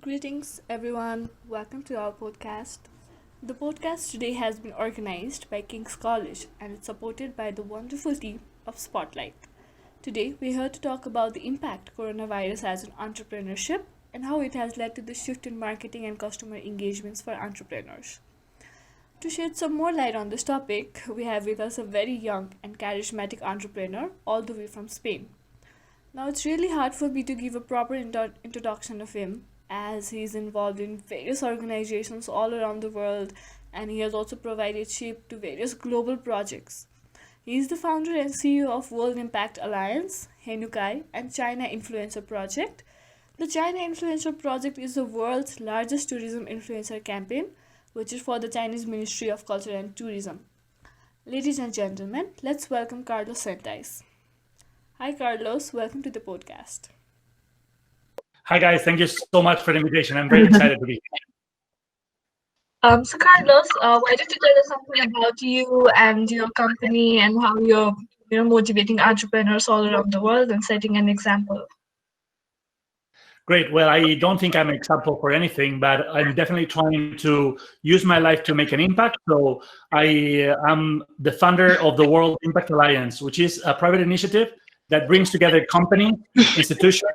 Greetings, everyone. Welcome to our podcast. The podcast today has been organized by King's College and it's supported by the wonderful team of Spotlight. Today, we're here to talk about the impact coronavirus has on entrepreneurship and how it has led to the shift in marketing and customer engagements for entrepreneurs. To shed some more light on this topic, we have with us a very young and charismatic entrepreneur all the way from Spain. Now, it's really hard for me to give a proper introduction of him as he's involved in various organizations all around the world and he has also provided shape to various global projects. He is the founder and CEO of World Impact Alliance, Henukai, and China Influencer Project. The China Influencer Project is the world's largest tourism influencer campaign, which is for the Chinese Ministry of Culture and Tourism. Ladies and gentlemen, let's welcome Carlos Sentis. Hi, Carlos. Welcome to the podcast. Hi guys, thank you so much for the invitation. I'm very excited to be here. So Carlos, why don't you tell us something about you and your company and how you're motivating entrepreneurs all around the world and setting an example? Great. Well, I don't think I'm an example for anything, but I'm definitely trying to use my life to make an impact. So I am the founder of the World Impact Alliance, which is a private initiative that brings together companies, institutions,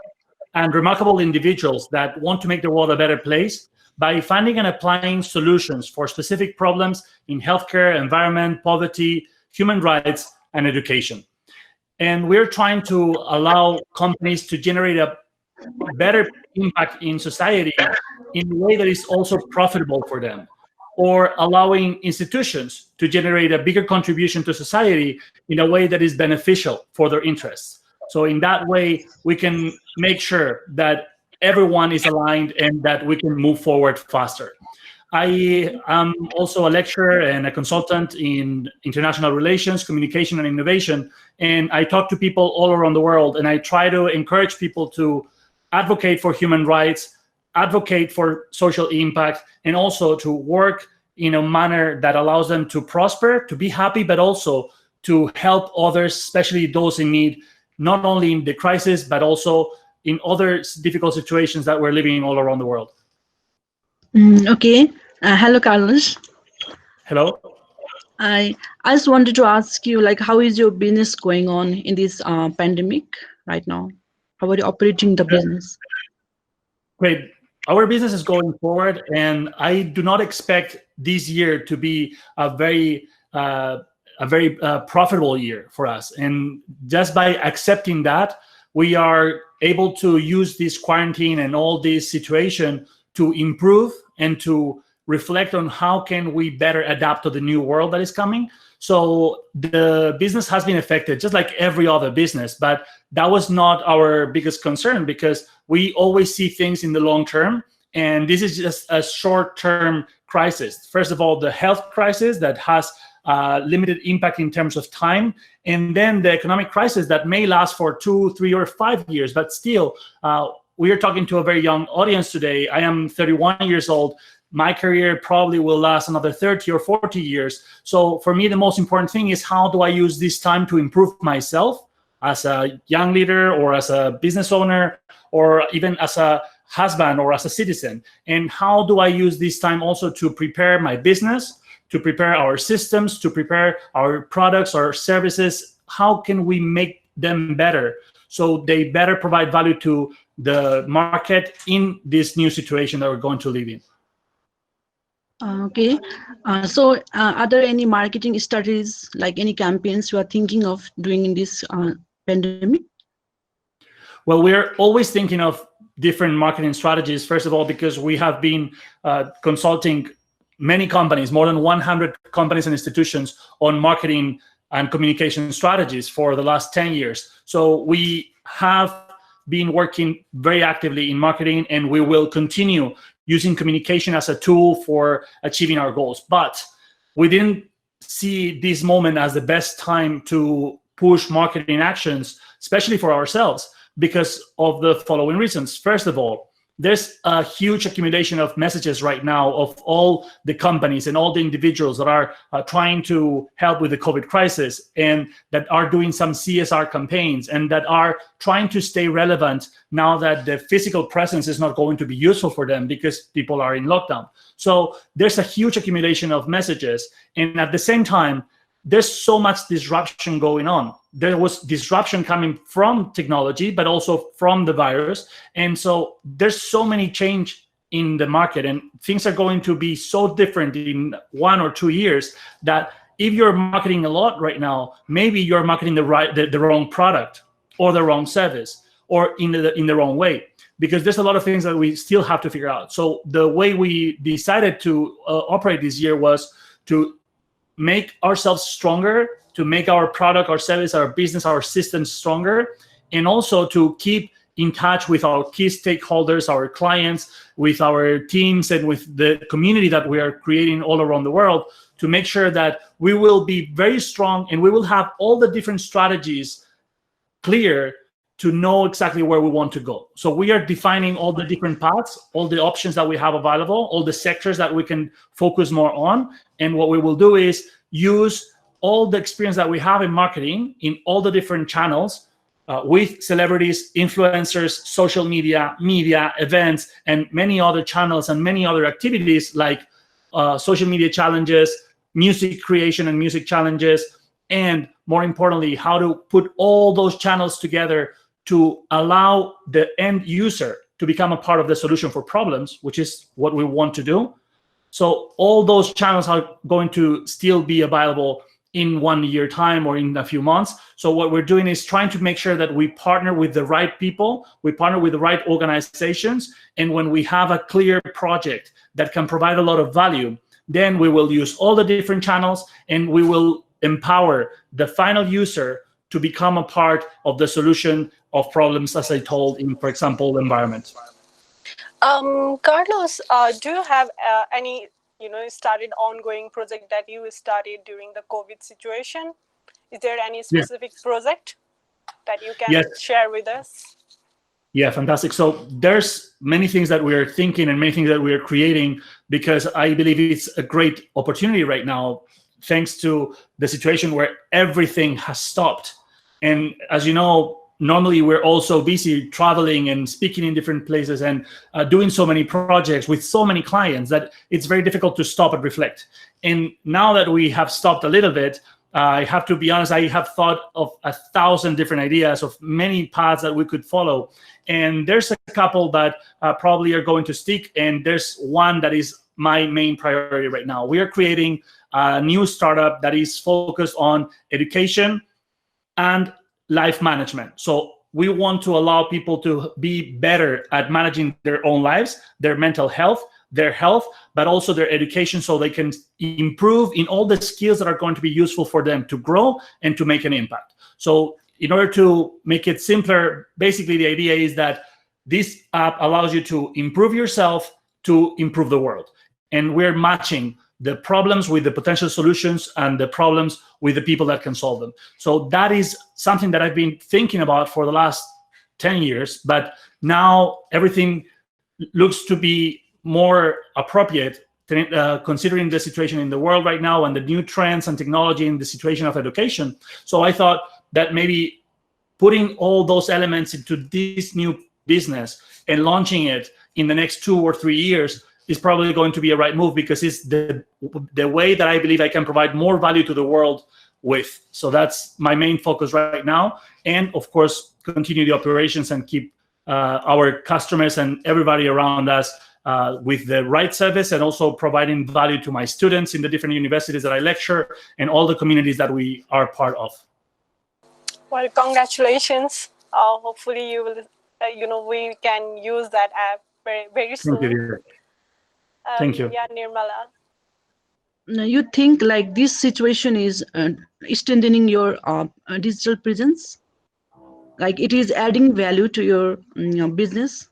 and remarkable individuals that want to make the world a better place by finding and applying solutions for specific problems in healthcare, environment, poverty, human rights, and education. And we're trying to allow companies to generate a better impact in society in a way that is also profitable for them, or allowing institutions to generate a bigger contribution to society in a way that is beneficial for their interests. So in that way, we can make sure that everyone is aligned and that we can move forward faster. I am also a lecturer and a consultant in international relations, communication, and innovation. And I talk to people all around the world, and I try to encourage people to advocate for human rights, advocate for social impact, and also to work in a manner that allows them to prosper, to be happy, but also to help others, especially those in need, not only in the crisis, but also in other difficult situations that we're living in all around the world. Okay. Hello, Carlos. Hello. I just wanted to ask you, how is your business going on in this pandemic right now? How are you operating the business? Great. Our business is going forward, and I do not expect this year to be a very profitable year for us. And just by accepting that, we are able to use this quarantine and all this situation to improve and to reflect on how can we better adapt to the new world that is coming. So the business has been affected just like every other business, but that was not our biggest concern because we always see things in the long term. And this is just a short-term crisis. First of all, the health crisis that has limited impact in terms of time, and then the economic crisis that may last for 2, 3, or 5 years. But still, we are talking to a very young audience today. I am 31 years old. My career probably will last another 30 or 40 years. So for me, the most important thing is how do I use this time to improve myself as a young leader or as a business owner or even as a husband or as a citizen? And how do I use this time also to prepare my business, to prepare our systems, to prepare our products or services? How can we make them better so they better provide value to the market in this new situation that we're going to live in? Okay. So are there any marketing strategies, like any campaigns you are thinking of doing in this pandemic? Well, we're always thinking of different marketing strategies, first of all, because we have been consulting many companies, more than 100 companies and institutions on marketing and communication strategies for the last 10 years. So we have been working very actively in marketing, and we will continue using communication as a tool for achieving our goals. But we didn't see this moment as the best time to push marketing actions, especially for ourselves, because of the following reasons. First of all, there's a huge accumulation of messages right now of all the companies and all the individuals that are trying to help with the COVID crisis, and that are doing some CSR campaigns, and that are trying to stay relevant now that the physical presence is not going to be useful for them because people are in lockdown. So there's a huge accumulation of messages. And at the same time, there's so much disruption going on. There was disruption coming from technology, but also from the virus. And so there's so many change in the market, and things are going to be so different in 1 or 2 years that if you're marketing a lot right now, maybe you're marketing the wrong product or the wrong service or in the wrong way, because there's a lot of things that we still have to figure out. So the way we decided to operate this year was to make ourselves stronger, to make our product, our service, our business, our systems stronger, and also to keep in touch with our key stakeholders, our clients, with our teams, and with the community that we are creating all around the world, to make sure that we will be very strong and we will have all the different strategies clear to know exactly where we want to go. So we are defining all the different paths, all the options that we have available, all the sectors that we can focus more on. And what we will do is use all the experience that we have in marketing in all the different channels with celebrities, influencers, social media, events, and many other channels and many other activities like social media challenges, music creation and music challenges, and more importantly, how to put all those channels together to allow the end user to become a part of the solution for problems, which is what we want to do. So all those channels are going to still be available in 1 year time or in a few months. So what we're doing is trying to make sure that we partner with the right people, we partner with the right organizations, and when we have a clear project that can provide a lot of value, then we will use all the different channels and we will empower the final user to become a part of the solution of problems, as I told, in, for example, environment. Carlos, do you have any, started ongoing project that you started during the COVID situation? Is there any specific project that you can share with us? Yeah, fantastic. So there's many things that we're thinking and many things that we're creating, because I believe it's a great opportunity right now, thanks to the situation where everything has stopped. And as you know, normally we're also busy traveling and speaking in different places and doing so many projects with so many clients that it's very difficult to stop and reflect. And now that we have stopped a little bit, I have to be honest, I have thought of 1,000 different ideas of many paths that we could follow. And there's a couple that probably are going to stick. And there's one that is my main priority right now. We are creating a new startup that is focused on education and life management. So we want to allow people to be better at managing their own lives, their mental health, their health, but also their education, so they can improve in all the skills that are going to be useful for them to grow and to make an impact. So in order to make it simpler, basically the idea is that this app allows you to improve yourself to improve the world. And we're matching the problems with the potential solutions and the problems with the people that can solve them. So that is something that I've been thinking about for the last 10 years, but now everything looks to be more appropriate considering the situation in the world right now and the new trends and technology in the situation of education. So I thought that maybe putting all those elements into this new business and launching it in the next 2 or 3 years is probably going to be a right move, because it's the way that I believe I can provide more value to the world with. So that's my main focus right now. And of course, continue the operations and keep our customers and everybody around us with the right service, and also providing value to my students in the different universities that I lecture and all the communities that we are part of. Well, congratulations. Hopefully you will, we can use that app very, very soon. Thank you. Thank you. Yeah, Nirmala. Now, you think like this situation is strengthening your digital presence? Like it is adding value to your business?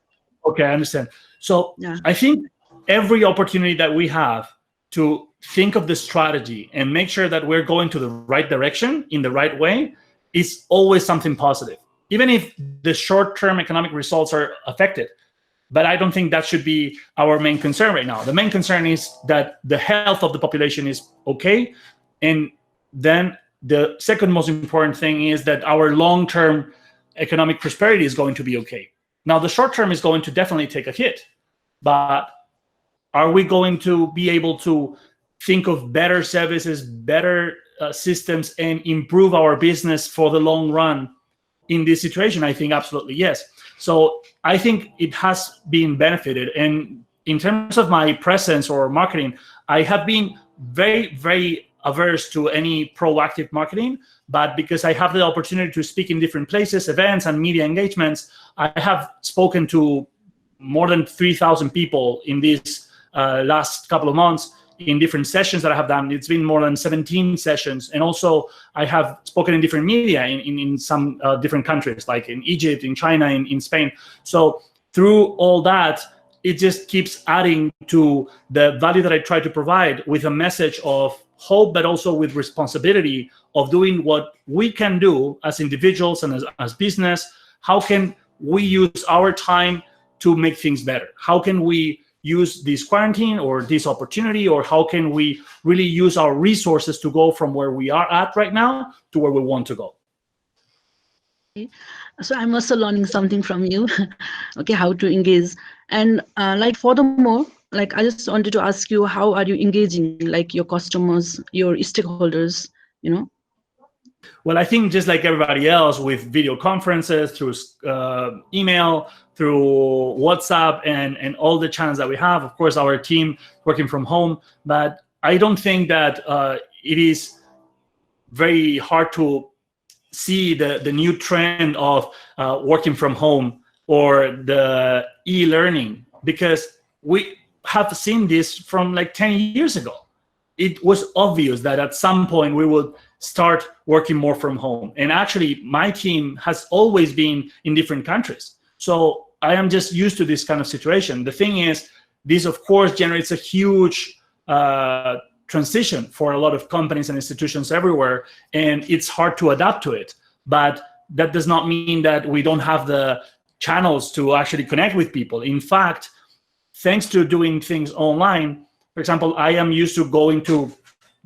Okay, I understand. So I think every opportunity that we have to think of the strategy and make sure that we're going to the right direction in the right way is always something positive, even if the short-term economic results are affected. But I don't think that should be our main concern right now. The main concern is that the health of the population is okay. And then the second most important thing is that our long-term economic prosperity is going to be okay. Now, the short term is going to definitely take a hit, but are we going to be able to think of better services, better systems, and improve our business for the long run in this situation? I think absolutely yes. So I think it has been benefited. And in terms of my presence or marketing, I have been very, very averse to any proactive marketing, but because I have the opportunity to speak in different places, events, and media engagements, I have spoken to more than 3,000 people in these last couple of months in different sessions that I have done. It's been more than 17 sessions. And also I have spoken in different media in some different countries, like in Egypt, in China, in Spain. So through all that, it just keeps adding to the value that I try to provide with a message of hope, but also with responsibility of doing what we can do as individuals and as business. How can we use our time to make things better? How can we use this quarantine or this opportunity, or how can we really use our resources to go from where we are at right now to where we want to go? So I'm also learning something from you. Okay, how to engage. And like furthermore, like I just wanted to ask you, how are you engaging like your customers, your stakeholders, you know? Well, I think just like everybody else, with video conferences, through email, through WhatsApp, and all the channels that we have. Of course, our team working from home, but I don't think that it is very hard to see the new trend of working from home or the e-learning, because we have seen this from like 10 years ago. It was obvious that at some point we would start working more from home. And actually, my team has always been in different countries. So I am just used to this kind of situation. The thing is, this of course generates a huge transition for a lot of companies and institutions everywhere, and it's hard to adapt to it. But that does not mean that we don't have the channels to actually connect with people. In fact, thanks to doing things online, for example, I am used to going to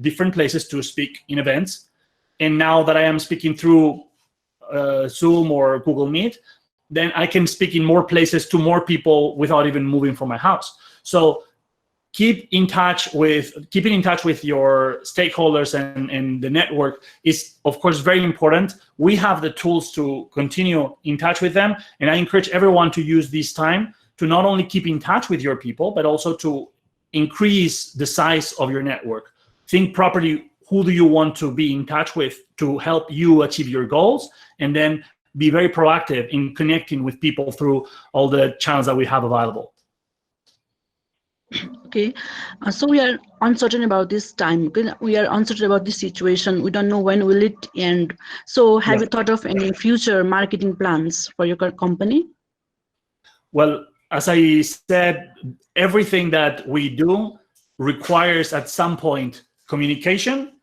different places to speak in events. And now that I am speaking through Zoom or Google Meet, then I can speak in more places to more people without even moving from my house. So keeping in touch with your stakeholders and the network is, of course, very important. We have the tools to continue in touch with them. And I encourage everyone to use this time to not only keep in touch with your people, but also to increase the size of your network. Think properly, who do you want to be in touch with to help you achieve your goals? And then be very proactive in connecting with people through all the channels that we have available. Okay, so we are uncertain about this time. Okay? We are uncertain about this situation. We don't know when will it end. So have you thought of any future marketing plans for your company? Well, as I said, everything that we do requires at some point communication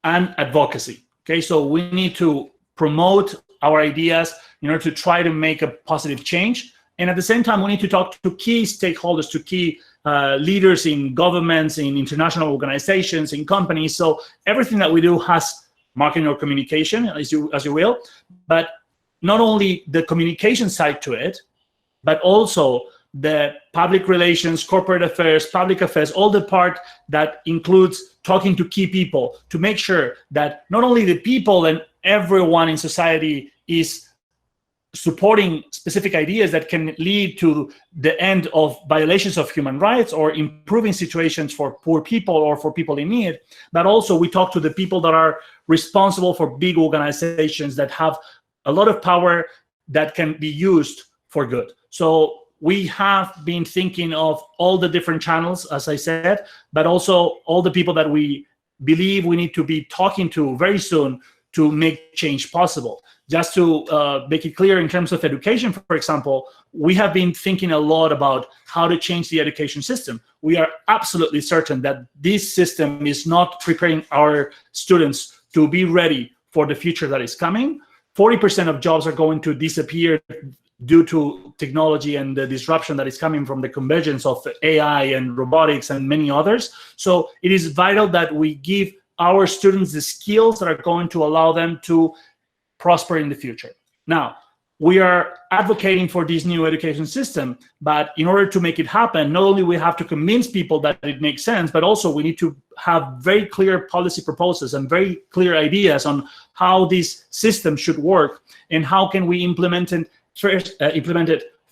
and advocacy. Okay, so we need to promote our ideas in order to try to make a positive change. And at the same time, we need to talk to key stakeholders, to key leaders in governments, in international organizations, in companies. So everything that we do has marketing or communication, as you will, but not only the communication side to it, but also the public relations, corporate affairs, public affairs, all the part that includes talking to key people to make sure that not only the people and everyone in society is supporting specific ideas that can lead to the end of violations of human rights or improving situations for poor people or for people in need, but also we talk to the people that are responsible for big organizations that have a lot of power that can be used for good. So we have been thinking of all the different channels, as I said, but also all the people that we believe we need to be talking to very soon to make change possible. Just to make it clear, in terms of education, for example, we have been thinking a lot about how to change the education system. We are absolutely certain that this system is not preparing our students to be ready for the future that is coming. 40% of jobs are going to disappear due to technology and the disruption that is coming from the convergence of AI and robotics and many others. So it is vital that we give our students the skills that are going to allow them to prosper in the future. Now, we are advocating for this new education system, but in order to make it happen, not only we have to convince people that it makes sense, but also we need to have very clear policy proposals and very clear ideas on how this system should work and how can we implement it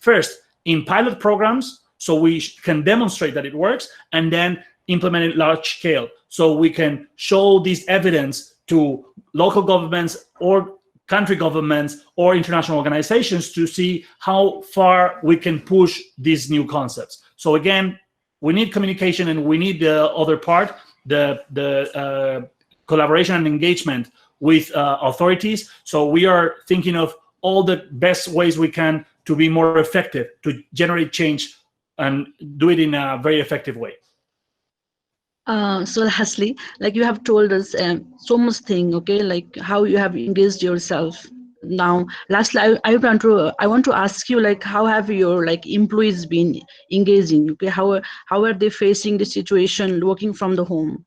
first in pilot programs so we can demonstrate that it works, and then implement it large scale so we can show this evidence to local governments or country governments or international organizations to see how far we can push these new concepts. So again, we need communication, and we need the other part, the collaboration and engagement with authorities. So we are thinking of all the best ways we can to be more effective, to generate change and do it in a very effective way. So lastly, like you have told us so much thing, okay, like how you have engaged yourself. Now, lastly, I want to ask you, like, how have your like employees been engaging? Okay, how are they facing the situation working from the home?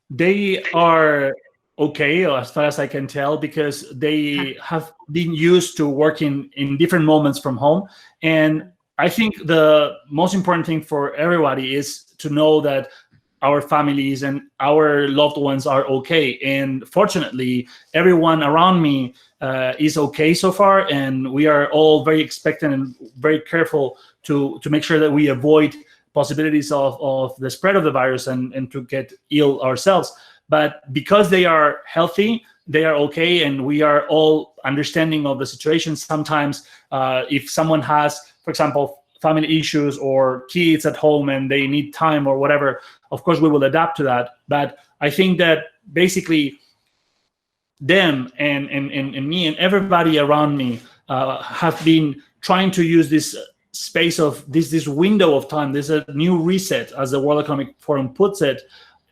They are okay, as far as I can tell, because they have been used to working in different moments from home. And I think the most important thing for everybody is to know that our families and our loved ones are okay. And fortunately, everyone around me is okay so far. And we are all very expectant and very careful to make sure that we avoid possibilities of the spread of the virus and to get ill ourselves. But because they are healthy, they are okay. And we are all understanding of the situation. Sometimes if someone has, for example, family issues or kids at home and they need time or whatever, of course we will adapt to that. But I think that basically them and me and everybody around me have been trying to use this space of this window of time. There's a new reset, as the World Economic Forum puts it,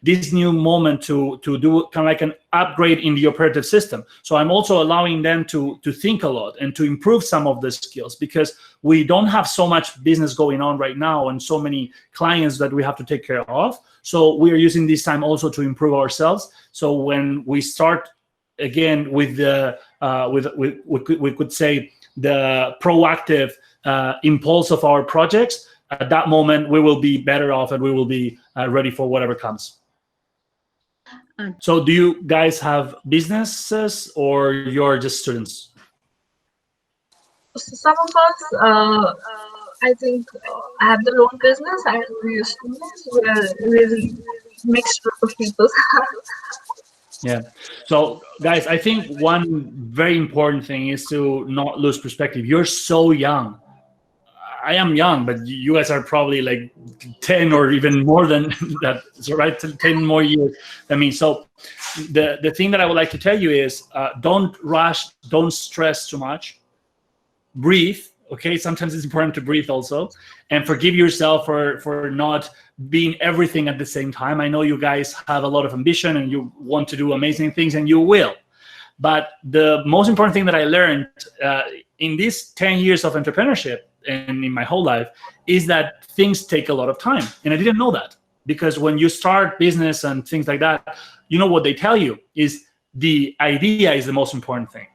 this new moment to do kind of like an upgrade in the operative system. So I'm also allowing them to think a lot and to improve some of the skills, because we don't have so much business going on right now and so many clients that we have to take care of. So we are using this time also to improve ourselves. So when we start again with the we could say the proactive impulse of our projects, at that moment we will be better off and we will be ready for whatever comes. So do you guys have businesses or you're just students? Some of us, I think, I have their own business, and we're students. We're really mixed group of people. Yeah. So guys, I think one very important thing is to not lose perspective. You're so young. I am young, but you guys are probably like 10 or even more than that. So right, 10 more years than me. So the thing that I would like to tell you is don't rush, don't stress too much. Breathe, okay? Sometimes it's important to breathe also. And forgive yourself for not being everything at the same time. I know you guys have a lot of ambition and you want to do amazing things, and you will. But the most important thing that I learned in these 10 years of entrepreneurship and in my whole life is that things take a lot of time. And I didn't know that, because when you start business and things like that, you know what they tell you is the idea is the most important thing,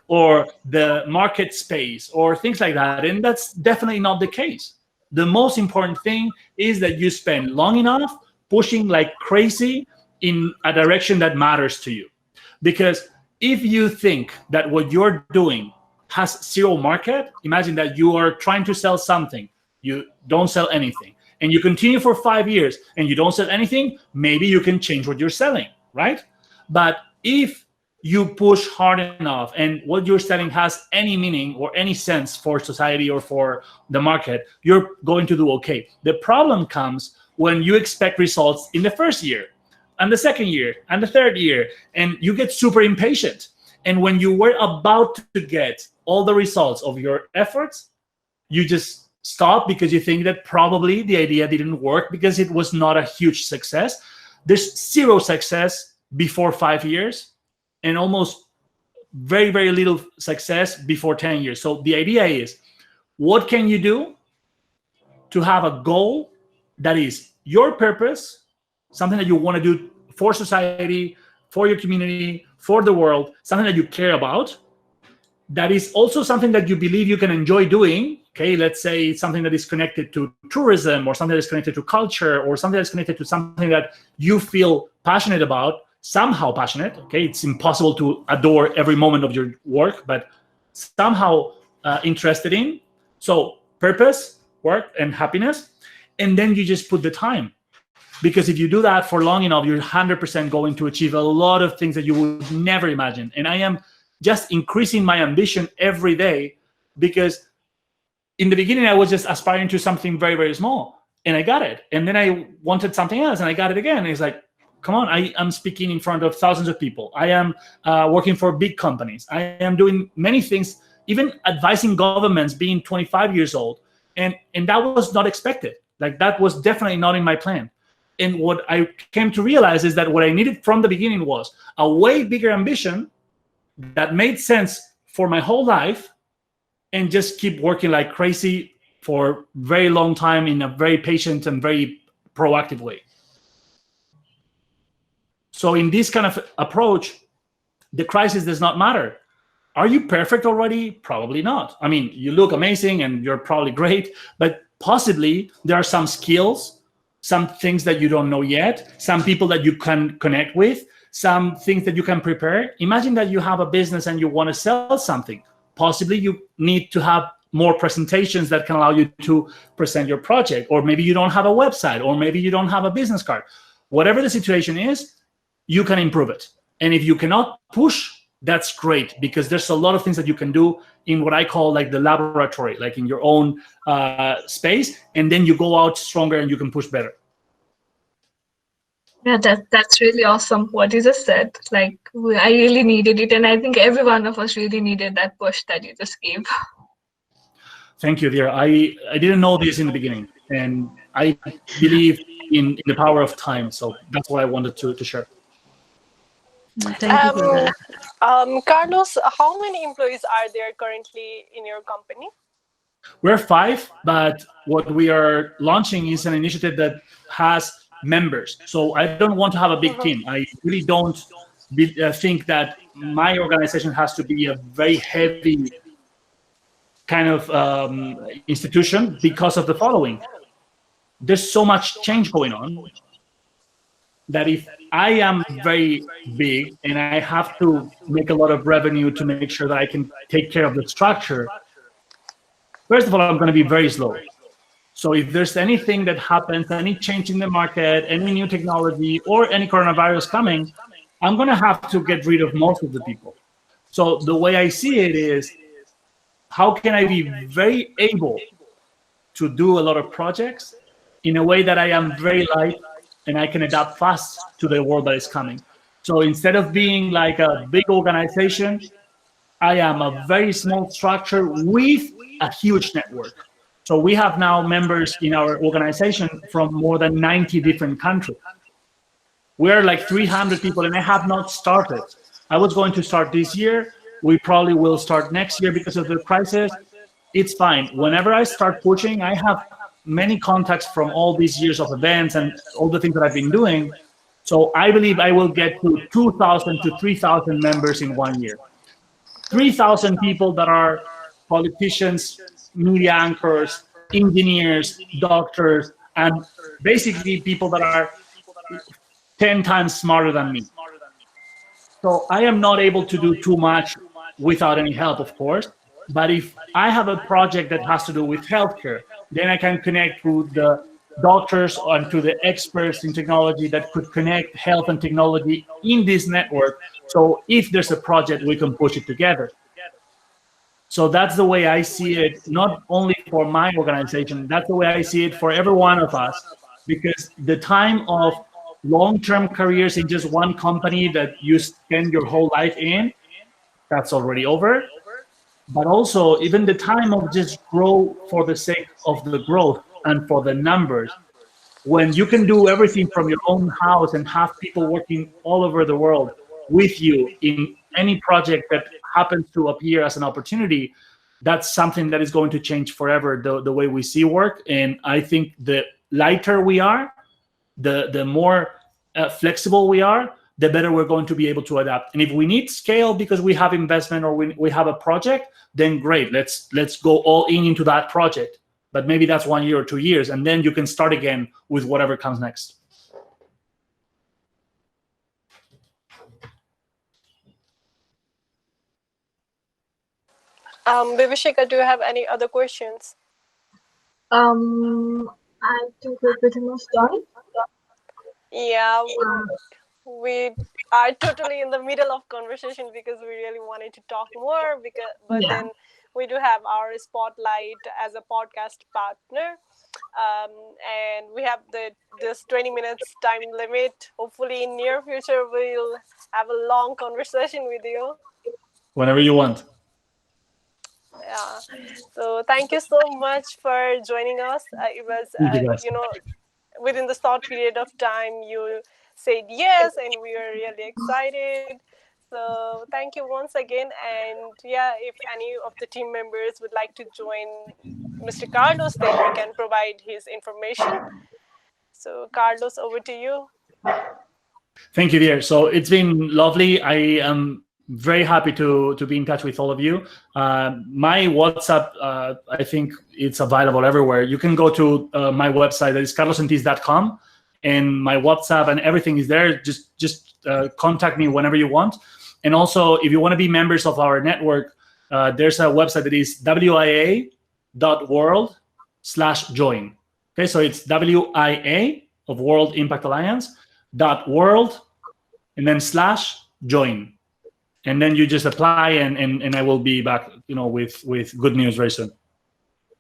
or the market space, or things like that. And that's definitely not the case. The most important thing is that you spend long enough pushing like crazy in a direction that matters to you. Because if you think that what you're doing has zero market, imagine that you are trying to sell something, you don't sell anything, and you continue for 5 years and you don't sell anything, maybe you can change what you're selling, right? But if you push hard enough and what you're selling has any meaning or any sense for society or for the market, you're going to do okay. The problem comes when you expect results in the first year and the second year and the third year, and you get super impatient. And when you were about to get all the results of your efforts, you just stop because you think that probably the idea didn't work because it was not a huge success. There's zero success before 5 years and almost very, very little success before 10 years. So the idea is, what can you do to have a goal that is your purpose, something that you want to do for society, for your community, for the world, something that you care about, that is also something that you believe you can enjoy doing. Okay, let's say something that is connected to tourism, or something that is connected to culture, or something that's connected to something that you feel passionate about, somehow passionate. Okay, it's impossible to adore every moment of your work, but somehow interested in. So purpose, work, and happiness. And then you just put the time. Because if you do that for long enough, you're 100% going to achieve a lot of things that you would never imagine. And I am just increasing my ambition every day, because in the beginning, I was just aspiring to something very, very small, and I got it. And then I wanted something else, and I got it again. And it's like, come on, I am speaking in front of thousands of people. I am working for big companies. I am doing many things, even advising governments, being 25 years old. And that was not expected. Like, that was definitely not in my plan. And what I came to realize is that what I needed from the beginning was a way bigger ambition that made sense for my whole life, and just keep working like crazy for very long time in a very patient and very proactive way. So in this kind of approach, the crisis does not matter. Are you perfect already? Probably not. I mean, you look amazing and you're probably great, but possibly there are some skills, some things that you don't know yet, some people that you can connect with, some things that you can prepare. Imagine that you have a business and you want to sell something. Possibly you need to have more presentations that can allow you to present your project, or maybe you don't have a website, or maybe you don't have a business card. Whatever the situation is, you can improve it. And if you cannot push, that's great, because there's a lot of things that you can do in what I call like the laboratory, like in your own space, and then you go out stronger and you can push better. Yeah, that's really awesome what you just said. Like, I really needed it, and I think every one of us really needed that push that you just gave. Thank you, dear. I didn't know this in the beginning, and I believe in the power of time. So that's what I wanted to share. Thank you for that. Carlos, how many employees are there currently in your company? We're 5, but what we are launching is an initiative that has members. So I don't want to have a big team. I really don't think that my organization has to be a very heavy kind of institution, because of the following. There's so much change going on that if I am very big and I have to make a lot of revenue to make sure that I can take care of the structure, first of all, I'm going to be very slow. So if there's anything that happens, any change in the market, any new technology, or any coronavirus coming, I'm going to have to get rid of most of the people. So the way I see it is, how can I be very able to do a lot of projects in a way that I am very light and I can adapt fast to the world that is coming? So instead of being like a big organization, I am a very small structure with a huge network. So we have now members in our organization from more than 90 different countries. We're like 300 people, and I have not started. I was going to start this year. We probably will start next year because of the crisis. It's fine. Whenever I start pushing, I have many contacts from all these years of events and all the things that I've been doing. So I believe I will get to 2,000 to 3,000 members in 1 year. 3,000 people that are politicians, media anchors, engineers, doctors, and basically people that are 10 times smarter than me. So I am not able to do too much without any help, of course. But if I have a project that has to do with healthcare, then I can connect to the doctors and to the experts in technology that could connect health and technology in this network. So if there's a project, we can push it together. So that's the way I see it, not only for my organization, that's the way I see it for every one of us, because the time of long-term careers in just one company that you spend your whole life in, that's already over. But also even the time of just grow for the sake of the growth and for the numbers, when you can do everything from your own house and have people working all over the world with you in any project that happens to appear as an opportunity, that's something that is going to change forever the way we see work. And I think the lighter we are, the more flexible we are, the better we're going to be able to adapt. And if we need scale because we have investment or we have a project, then great, let's go all into that project. But maybe that's 1 year or 2 years, and then you can start again with whatever comes next. Vivishika, do you have any other questions? I think we're pretty much done. Yeah, we are totally in the middle of conversation because we really wanted to talk more, but then we do have our spotlight as a podcast partner, and we have this 20 minutes time limit. Hopefully in near future we'll have a long conversation with you whenever you want. Yeah, so thank you so much for joining us. It was within the short period of time you said yes, and we are really excited. So thank you once again. And yeah, if any of the team members would like to join Mr. Carlos, then we can provide his information. So Carlos, over to you. Thank you, dear. So it's been lovely. I am very happy to be in touch with all of you. My WhatsApp, I think it's available everywhere. You can go to my website, that is carlosentis.com, and my WhatsApp and everything is there. Just contact me whenever you want. And also, if you want to be members of our network, there's a website that is wia.world/join. Okay, so it's WIA of World Impact Alliance .world and then /join. And then you just apply, and I will be back, with good news very soon.